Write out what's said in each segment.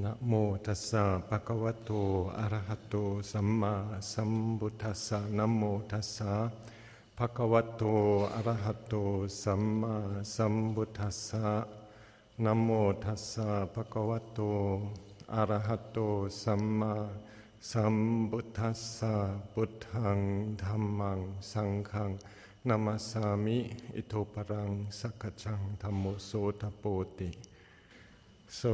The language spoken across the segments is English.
นะโมตัสสะภะคะวะโตอะระหะโตสัมมาสัมพุทธัสสะนะโมตัสสะภะคะวะโตอะระหะโตสัมมาสัมพุทธัสสะนะโมตัสสะภะคะวะโตอะระหะโตสัมมาสัมพุทธัสสะพุทธังธัมมังสังฆังนามัสสามิอิโตปรังสักขจังธัมโมโสทโปติ So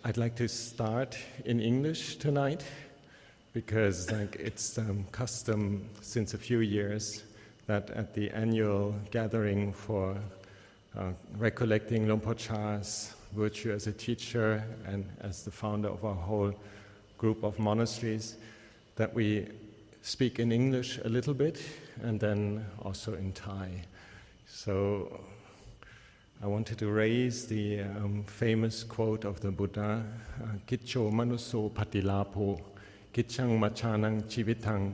I'd like to start in English tonight because it's custom since a few years that at the annual gathering for recollecting Luang Por Chah's virtue as a teacher and as the founder of our whole group of monasteries, that we speak in English a little bit and then also in Thai. So I wanted to raise the famous quote of the Buddha, Kitcho manuso patilapo, Kitchang machanang chivitang,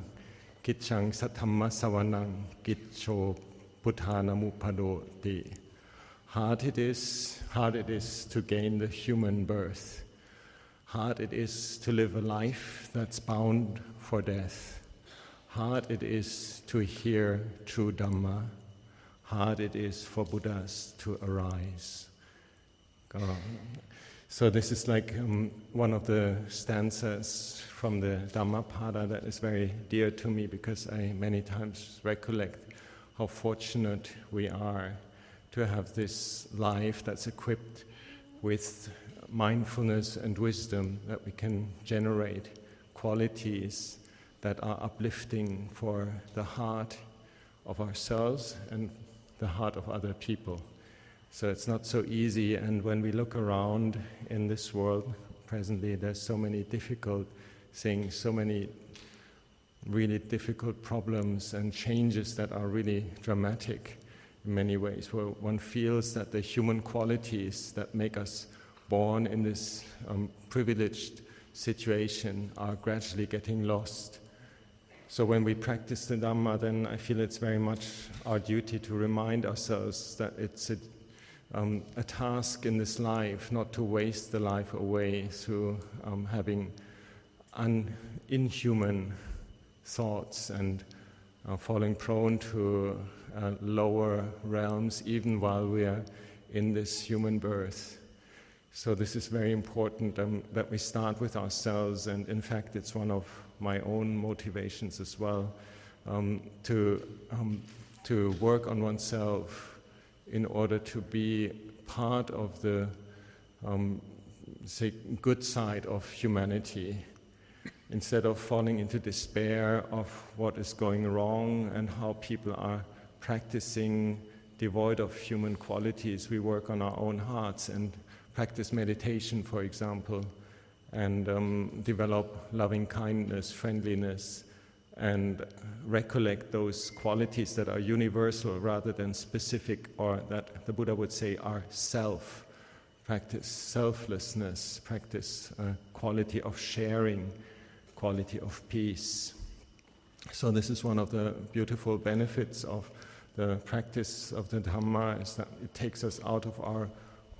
Kitchang satamma savanang, Kitcho buddhanamupadoti. Hard it is to gain the human birth. Hard it is to live a life that's bound for death. Hard it is to hear true Dhamma. Hard it is for Buddhas to arise. So this is one of the stanzas from the Dhammapada that is very dear to me because I many times recollect how fortunate we are to have this life that's equipped with mindfulness and wisdom, that we can generate qualities that are uplifting for the heart of ourselves and the heart of other people. So it's not so easy, and when we look around in this world presently, there's so many difficult things, so many really difficult problems and changes that are really dramatic in many ways, where one feels that the human qualities that make us born in this privileged situation are gradually getting lost. So when we practice the Dhamma, then I feel it's very much our duty to remind ourselves that it's a task in this life not to waste the life away through having inhuman thoughts and falling prone to lower realms even while we are in this human birth. So this is very important that we start with ourselves, and in fact it's one of my own motivations as well, to work on oneself in order to be part of the good side of humanity, instead of falling into despair of what is going wrong and how people are practicing devoid of human qualities. We work on our own hearts and practice meditation, for example, and develop loving kindness, friendliness, and recollect those qualities that are universal rather than specific, or that the Buddha would say are self. Practice selflessness, practice quality of sharing, quality of peace. So this is one of the beautiful benefits of the practice of the Dhamma, is that it takes us out of our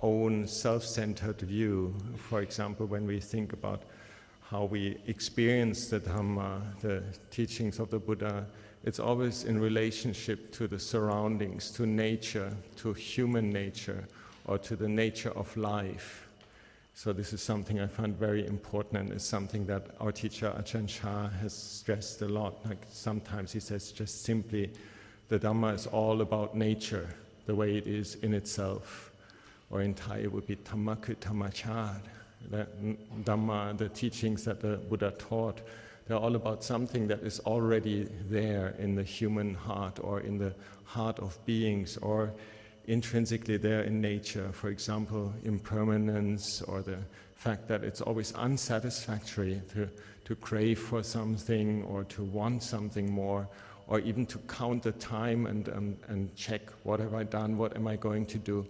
own self-centered view. For example, when we think about how we experience the Dhamma, the teachings of the Buddha, it's always in relationship to the surroundings, to nature, to human nature, or to the nature of life. So this is something I find very important, and it's something that our teacher Ajahn Chah has stressed a lot. Sometimes he says just simply, the Dhamma is all about nature, the way it is in itself. Or in Thai it would be Dhamma ku Dhamachad. The Dhamma, the teachings that the Buddha taught, they're all about something that is already there in the human heart or in the heart of beings or intrinsically there in nature. For example, impermanence, or the fact that it's always unsatisfactory to crave for something or to want something more, or even to count the time and check, what have I done, what am I going to do,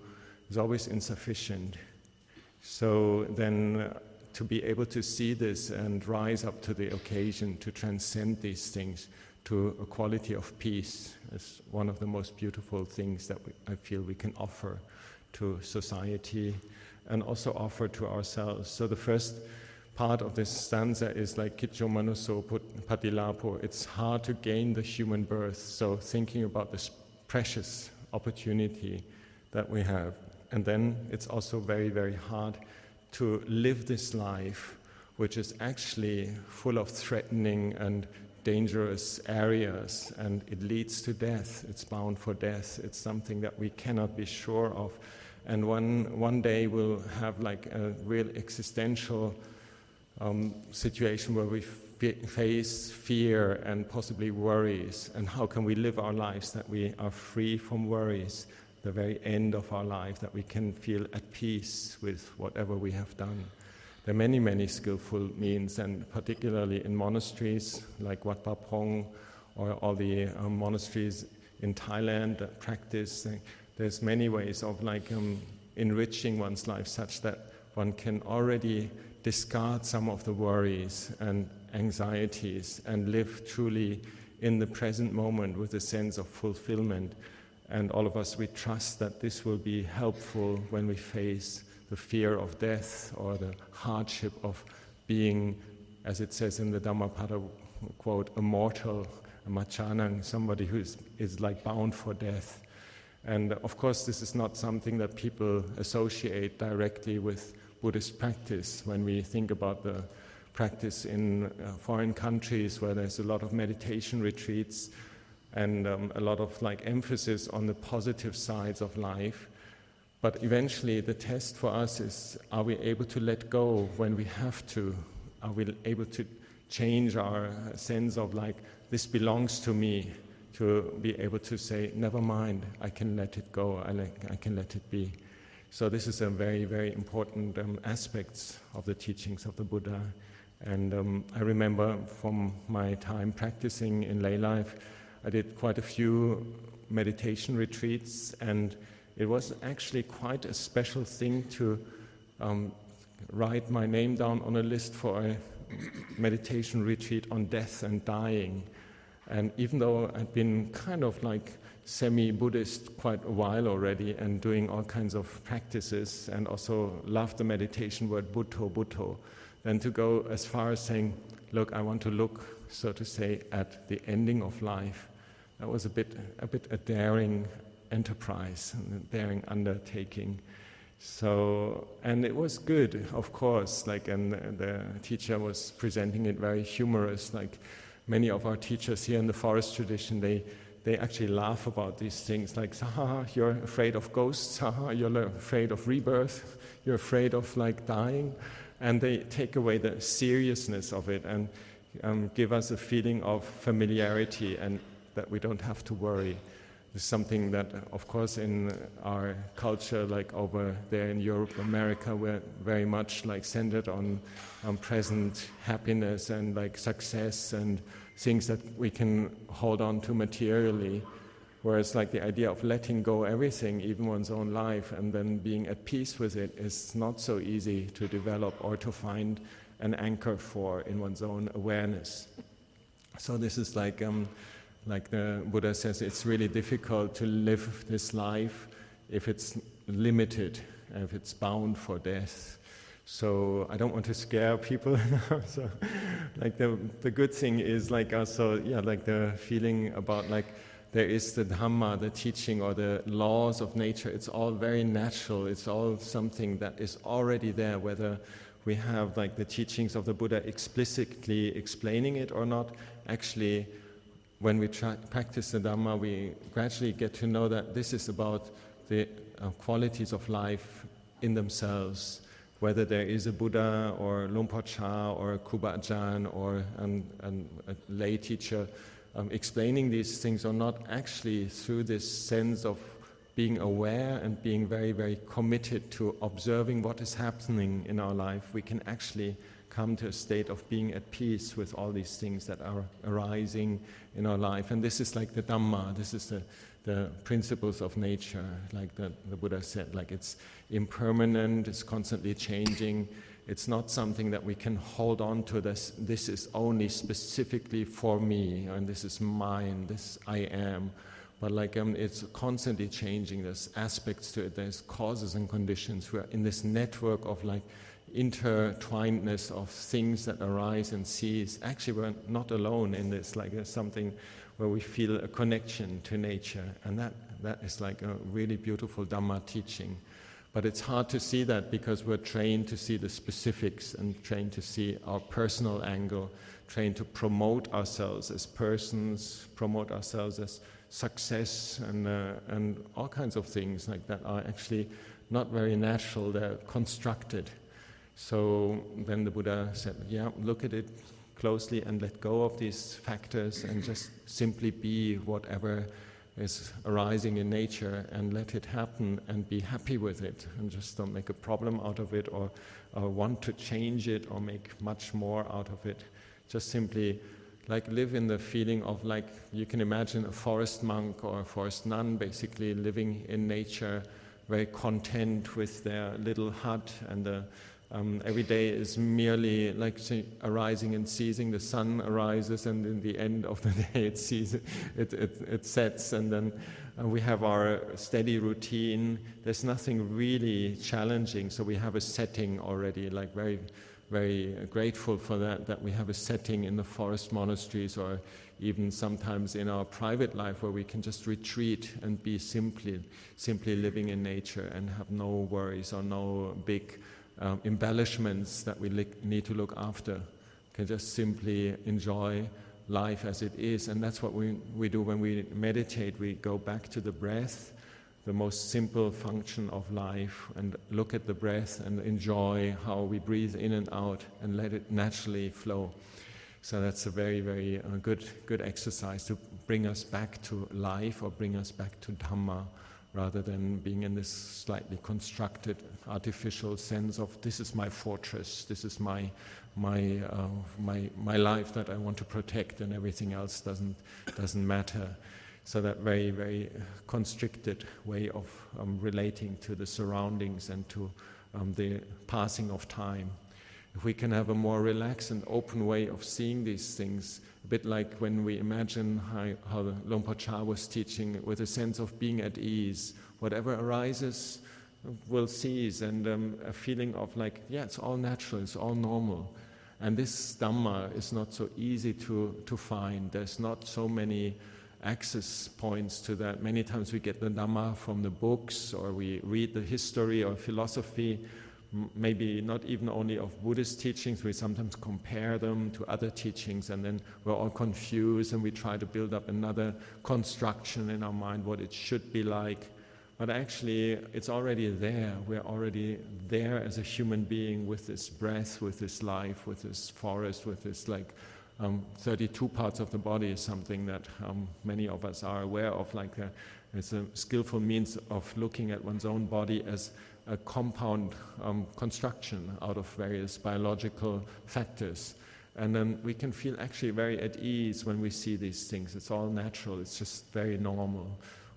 is always insufficient. So then to be able to see this and rise up to the occasion to transcend these things to a quality of peace is one of the most beautiful things that I feel we can offer to society and also offer to ourselves. So the first part of this stanza is like Kicho Manuso Patilapo. It's hard to gain the human birth, so thinking about this precious opportunity that we have. And then it's also very, very hard to live this life, which is actually full of threatening and dangerous areas, and it leads to death. It's bound for death. It's something that we cannot be sure of. And one day we'll have like a real existential situation where we face fear and possibly worries. And how can we live our lives that we are free from worries, the very end of our life, that we can feel at peace with whatever we have done. There are many, many skillful means, and particularly in monasteries like Wat Pa Pong or all the monasteries in Thailand that practice. There's many ways of like enriching one's life such that one can already discard some of the worries and anxieties and live truly in the present moment with a sense of fulfillment. And all of us, we trust that this will be helpful when we face the fear of death or the hardship of being, as it says in the Dhammapada quote, a mortal, a machanang, somebody who is like bound for death. And of course, this is not something that people associate directly with Buddhist practice. When we think about the practice in foreign countries where there's a lot of meditation retreats and a lot of like emphasis on the positive sides of life. But eventually the test for us is, are we able to let go when we have to? Are we able to change our sense of like, this belongs to me, to be able to say, never mind, I can let it go, I can let it be. So this is a very, very important aspect of the teachings of the Buddha. And I remember from my time practicing in lay life, I did quite a few meditation retreats, and it was actually quite a special thing to write my name down on a list for a meditation retreat on death and dying. And even though I'd been kind of like semi-Buddhist quite a while already and doing all kinds of practices and also loved the meditation word Buddho, then to go as far as saying, look, I want to look, so to say, at the ending of life, that was a bit a daring enterprise, a daring undertaking. So, and it was good, of course, like, and the teacher was presenting it very humorous, like many of our teachers here in the forest tradition, they actually laugh about these things, like, haha, you're afraid of ghosts, haha, you're afraid of rebirth, you're afraid of like dying, and they take away the seriousness of it and give us a feeling of familiarity and that we don't have to worry. It's something that, of course, in our culture, like over there in Europe, America, we're very much like centered on present happiness and like success and things that we can hold on to materially. Whereas like the idea of letting go everything, even one's own life, and then being at peace with it is not so easy to develop or to find an anchor for in one's own awareness. So this is like the Buddha says, it's really difficult to live this life if it's limited, if it's bound for death. So I don't want to scare people. So, like the good thing is like also, like the feeling about like there is the Dhamma, the teaching or the laws of nature. It's all very natural. It's all something that is already there, whether we have like the teachings of the Buddha explicitly explaining it or not. Actually, when we practice the Dhamma, we gradually get to know that this is about the qualities of life in themselves, whether there is a Buddha or Lumpur Chah or a Kuba Ajahn or a lay teacher explaining these things or not. Actually, through this sense of being aware and being very, very committed to observing what is happening in our life, we can actually come to a state of being at peace with all these things that are arising in our life. And this is like the Dhamma, this is the principles of nature, like the Buddha said, like it's impermanent, it's constantly changing. It's not something that we can hold on to, this is only specifically for me, and this is mine, this I am. but it's constantly changing. There's aspects to it, there's causes and conditions. We're in this network of intertwinedness of things that arise and cease. Actually, we're not alone in this, there's something where we feel a connection to nature, and that is a really beautiful Dhamma teaching. But it's hard to see that because we're trained to see the specifics and trained to see our personal angle, trained to promote ourselves as persons, promote ourselves as success, and all kinds of things like that are actually not very natural, they're constructed. So then the Buddha said, look at it closely and let go of these factors and just simply be whatever is arising in nature and let it happen and be happy with it, and just don't make a problem out of it or want to change it or make much more out of it. Just simply live in the feeling of you can imagine a forest monk or a forest nun basically living in nature, very content with their little hut, and every day is merely arising and ceasing. The sun arises, and in the end of the day it sets, and then we have our steady routine. There's nothing really challenging, so we have a setting already, very, very grateful for that we have a setting in the forest monasteries, or even sometimes in our private life where we can just retreat and be simply living in nature and have no worries or no big embellishments that we need to look after. Can just simply enjoy life as it is, and that's what we do when we meditate. We go back to the breath, the most simple function of life, and look at the breath and enjoy how we breathe in and out and let it naturally flow. So that's a very, very good exercise to bring us back to life or bring us back to Dhamma, rather than being in this slightly constructed, artificial sense of this is my fortress, this is my life that I want to protect, and everything else doesn't matter. So that very, very constricted way of relating to the surroundings and to the passing of time. If we can have a more relaxed and open way of seeing these things, a bit like when we imagine how Luang Por Chah was teaching, with a sense of being at ease, whatever arises will cease, and a feeling of it's all natural, it's all normal. And this Dhamma is not so easy to find. There's not so many access points to that. Many times we get the Dhamma from the books, or we read the history or philosophy, maybe not even only of Buddhist teachings. We sometimes compare them to other teachings, and then we're all confused and we try to build up another construction in our mind what it should be like. But actually it's already there. We're already there as a human being with this breath, with this life, with this forest, with this 32 parts of the body is something that many of us are aware of. It's a skillful means of looking at one's own body as a compound construction out of various biological factors. And then we can feel actually very at ease when we see these things. It's all natural, it's just very normal.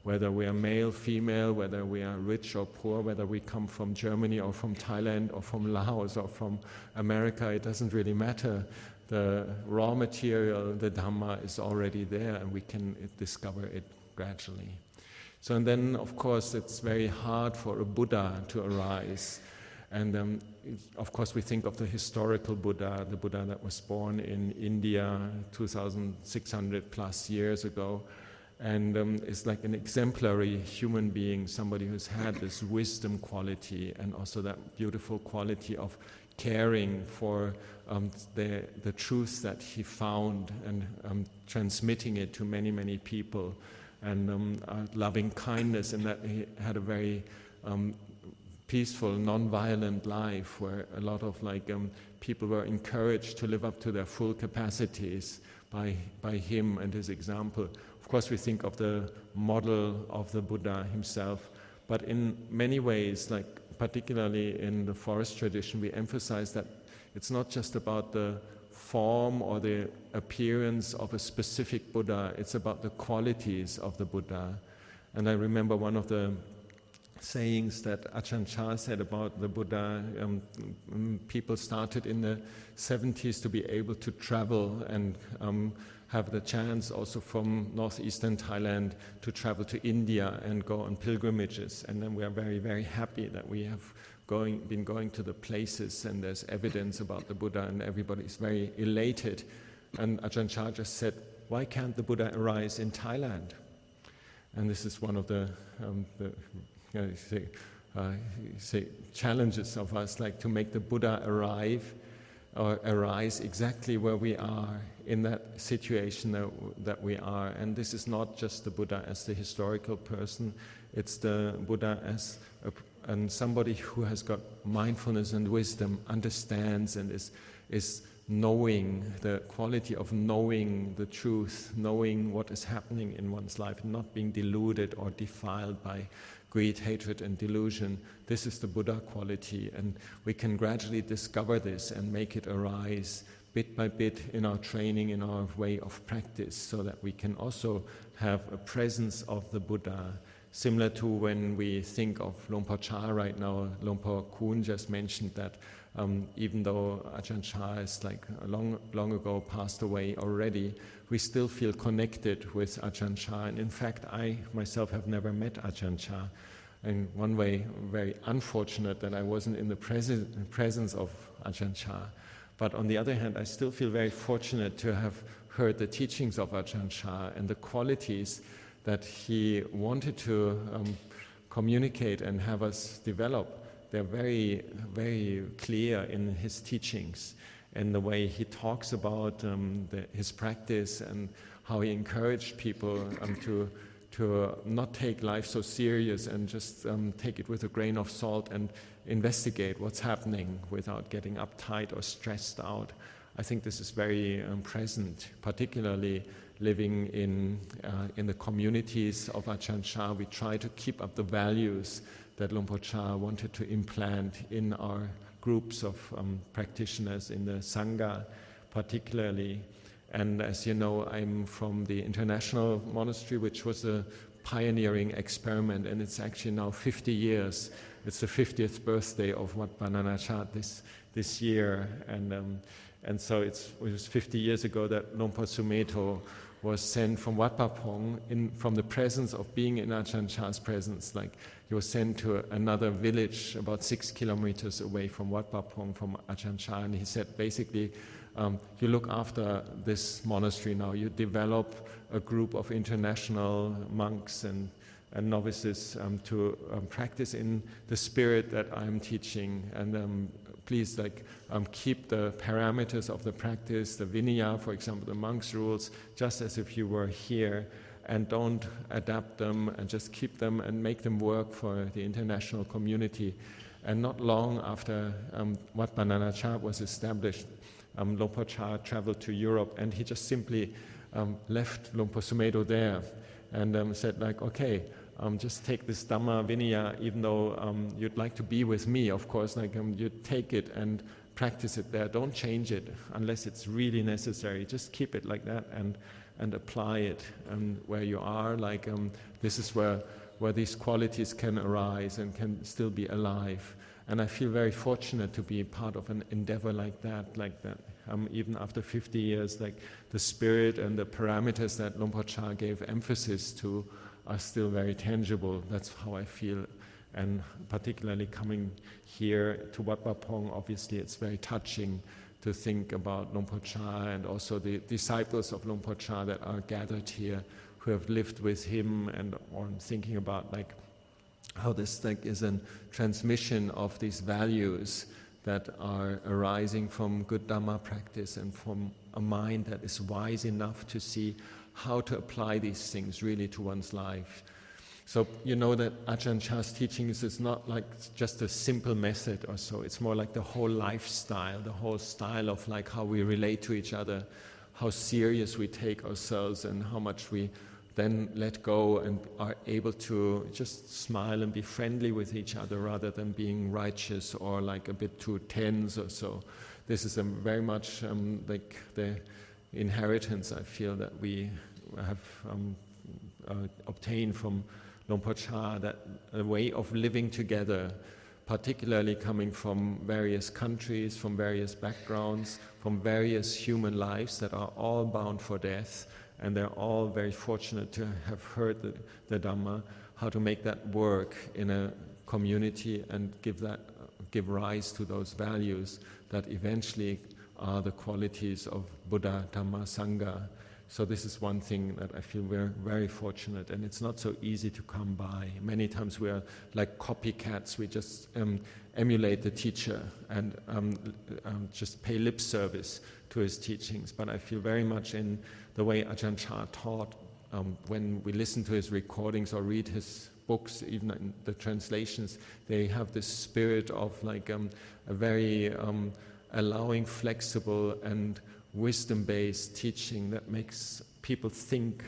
Whether we are male, female, whether we are rich or poor, whether we come from Germany or from Thailand or from Laos or from America, it doesn't really matter. The raw material, the Dhamma, is already there, and we can discover it gradually. So, and then, of course, it's very hard for a Buddha to arise. And of course, we think of the historical Buddha, the Buddha that was born in India 2,600 plus years ago, and is like an exemplary human being, somebody who's had this wisdom quality and also that beautiful quality of caring for the truth that he found and transmitting it to many, many people, and loving kindness, and that he had a very peaceful, non-violent life where a lot of people were encouraged to live up to their full capacities by him and his example. Of course, we think of the model of the Buddha himself, but in many ways, particularly in the forest tradition, we emphasize that it's not just about the form or the appearance of a specific Buddha, it's about the qualities of the Buddha. And I remember one of the sayings that Ajahn Chah said about the Buddha. People started in the 70s to be able to travel and have the chance also from northeastern Thailand to travel to India and go on pilgrimages. And then we are very, very happy that we have been going to the places and there's evidence about the Buddha and everybody is very elated. And Ajahn Chah just said, why can't the Buddha arise in Thailand? And this is one of the challenges of us, like to make the Buddha arise exactly where we are in that situation that we are. And this is not just the Buddha as the historical person, it's the Buddha as and somebody who has got mindfulness and wisdom, understands and is knowing, the quality of knowing the truth, knowing what is happening in one's life, not being deluded or defiled by greed, hatred and delusion. This is the Buddha quality, and we can gradually discover this and make it arise bit by bit in our training, in our way of practice, so that we can also have a presence of the Buddha. Similar to when we think of Lompa Chah right now, Lompa Kun just mentioned that even though Ajahn Chah is like long ago passed away already, we still feel connected with Ajahn Chah. And in fact, I myself have never met Ajahn Chah. In one way, very unfortunate that I wasn't in the presence of Ajahn Chah. But on the other hand, I still feel very fortunate to have heard the teachings of Ajahn Chah and the qualities that he wanted to communicate and have us develop. They're very, very clear in his teachings and the way he talks about his practice and how he encouraged people to not take life so serious and just take it with a grain of salt and investigate what's happening without getting uptight or stressed out. I think this is very present, particularly living in the communities of Ajahn Chah. We try to keep up the values that Lompa Chah wanted to implant in our groups of practitioners, in the Sangha particularly. And as you know, I'm from the International Monastery, which was a pioneering experiment, and it's actually now 50 years. It's the 50th birthday of Wat Bhavanavajrajahn this year, and so it was 50 years ago that Lompa Sumeto was sent from Wat Pong from the presence of being in Ajahn Chah's presence. Like he was sent to another village about 6 kilometers away from Wat Pong from Ajahn Chah, and he said basically, you look after this monastery now, you develop a group of international monks and novices to practice in the spirit that I'm teaching, and please keep the parameters of the practice, the Vinaya, for example, the monks' rules, just as if you were here, and don't adapt them and just keep them and make them work for the international community. And not long after Wat Bhavanavajrajahn was established, Lompa Chah traveled to Europe, and he just simply left Lompa Sumeto there and said like, okay, just take this Dhamma Vinaya, even though you'd like to be with me, of course, you take it and practice it there. Don't change it unless it's really necessary. Just keep it like that and apply it where you are. This is where these qualities can arise and can still be alive. And I feel very fortunate to be part of an endeavor like that. Even after 50 years, the spirit and the parameters that Lompa Chah gave emphasis to are still very tangible. That's how I feel. And particularly coming here to Wat Pong, obviously it's very touching to think about Lompa Chah and also the disciples of Lompa Chah that are gathered here, who have lived with him, and or thinking about how this is a transmission of these values that are arising from good Dhamma practice and from a mind that is wise enough to see how to apply these things really to one's life. So you know that Ajahn Chah's teachings is not just a simple method or so. It's more like the whole lifestyle, the whole style of how we relate to each other, how serious we take ourselves, and how much we then let go and are able to just smile and be friendly with each other rather than being righteous or a bit too tense or so. This is very much the inheritance, I feel, that we have obtained from Lompa Chah, that a way of living together particularly coming from various countries, from various backgrounds, from various human lives that are all bound for death, and they're all very fortunate to have heard the Dhamma, how to make that work in a community and give rise to those values that eventually are the qualities of Buddha, Dhamma, Sangha. So this is one thing that I feel we're very fortunate, and it's not so easy to come by. Many times we are like copycats. We just emulate the teacher and just pay lip service to his teachings. But I feel very much in the way Ajahn Chah taught, when we listen to his recordings or read his books, even in the translations, they have this spirit of like a very allowing, flexible and wisdom-based teaching that makes people think,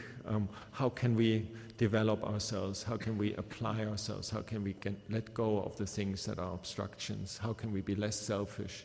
how can we develop ourselves, how can we apply ourselves, how can we let go of the things that are obstructions, how can we be less selfish.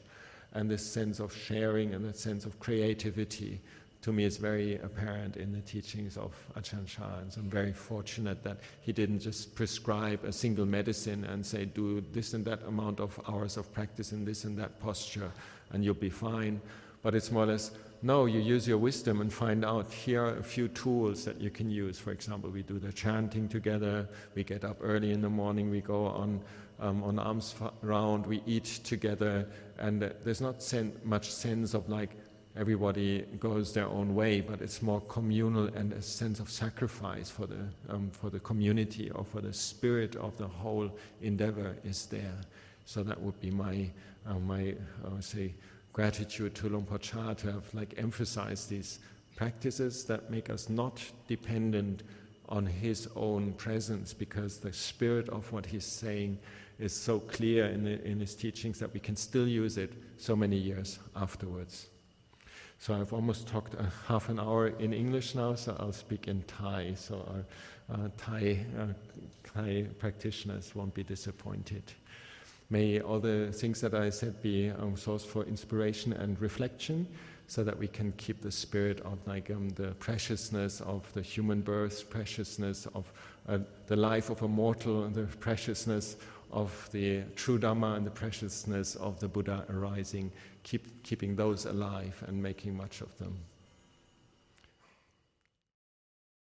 And this sense of sharing and that sense of creativity, to me, is very apparent in the teachings of Ajahn Chah. And so I'm very fortunate that he didn't just prescribe a single medicine and say, do this and that amount of hours of practice in this and that posture and you'll be fine. But it's more or less, no, you use your wisdom and find out, here are a few tools that you can use. For example, we do the chanting together, we get up early in the morning, we go on arms round, we eat together, and there's not much sense of like everybody goes their own way, but it's more communal and a sense of sacrifice for the community or for the spirit of the whole endeavor is there. So that would be my I would say, gratitude to Luang Por Chah to have like emphasized these practices that make us not dependent on his own presence, because the spirit of what he's saying is so clear in his teachings that we can still use it so many years afterwards. So I've almost talked half an hour in English now, so I'll speak in Thai, so our Thai practitioners won't be disappointed. May all the things that I said be a source for inspiration and reflection, so that we can keep the spirit of like the preciousness of the human birth, preciousness of the life of a mortal, and the preciousness of the true Dhamma, and the preciousness of the Buddha arising, keeping those alive and making much of them.